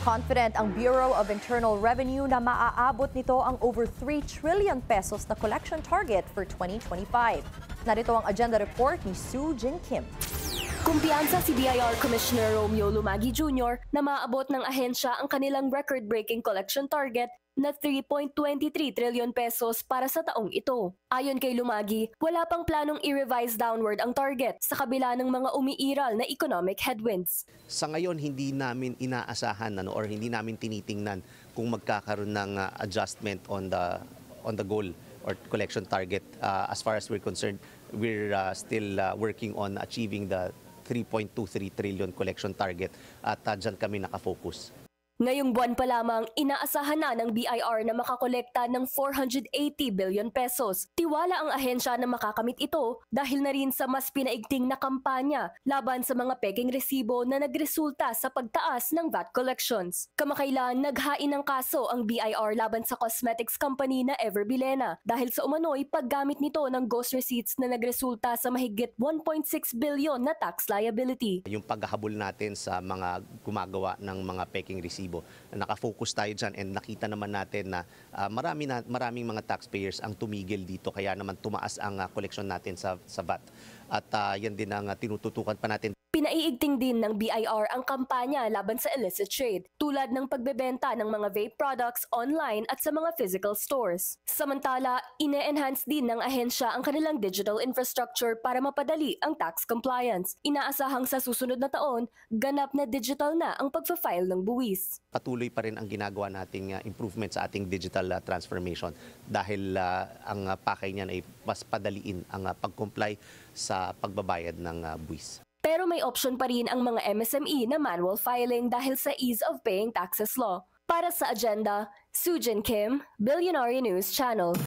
Confident ang Bureau of Internal Revenue na maaabot nito ang over 3 trillion pesos na collection target for 2025. Narito ang agenda report ni Soo Jin Kim. Kumpiyansa si BIR Commissioner Romeo Lumagi Jr. na maabot ng ahensya ang kanilang record-breaking collection target na 3.23 trillion pesos para sa taong ito. Ayon kay Lumagi, wala pang planong i-revise downward ang target sa kabila ng mga umiiral na economic headwinds. Sa ngayon, hindi namin inaasahan or hindi namin tinitingnan kung magkakaroon ng adjustment on the goal or collection target. As far as we're concerned, we're still working on achieving the 3.23 trillion collection target at dyan kami nakafocus. Ngayong buwan pa lamang, inaasahan na ng BIR na makakolekta ng 480 billion pesos. Tiwala ang ahensya na makakamit ito dahil na rin sa mas pinaigting na kampanya laban sa mga peking resibo na nagresulta sa pagtaas ng VAT collections. Kamakailan, naghain ng kaso ang BIR laban sa cosmetics company na Everbilena dahil sa umano'y paggamit nito ng ghost receipts na nagresulta sa mahigit 1.6 billion na tax liability. Yung paghahabol natin sa mga gumagawa ng mga peking resibo, nakafocus tayo dyan and nakita naman natin na maraming mga taxpayers ang tumigil dito kaya naman tumaas ang collection natin sa VAT. At yan din ang tinututukan pa natin. Pinaiigting din ng BIR ang kampanya laban sa illicit trade, tulad ng pagbebenta ng mga vape products online at sa mga physical stores. Samantala, ine-enhance din ng ahensya ang kanilang digital infrastructure para mapadali ang tax compliance. Inaasahang sa susunod na taon, ganap na digital na ang pagfa-file ng buwis. Patuloy pa rin ang ginagawa nating improvement sa ating digital transformation dahil ang pakay niyan ay mas padaliin ang pag-comply sa pagbabayad ng buwis. Pero may option pa rin ang mga MSME na manual filing dahil sa ease of paying taxes law. Para sa agenda, Soo Jin Kim, Billionaire News Channel.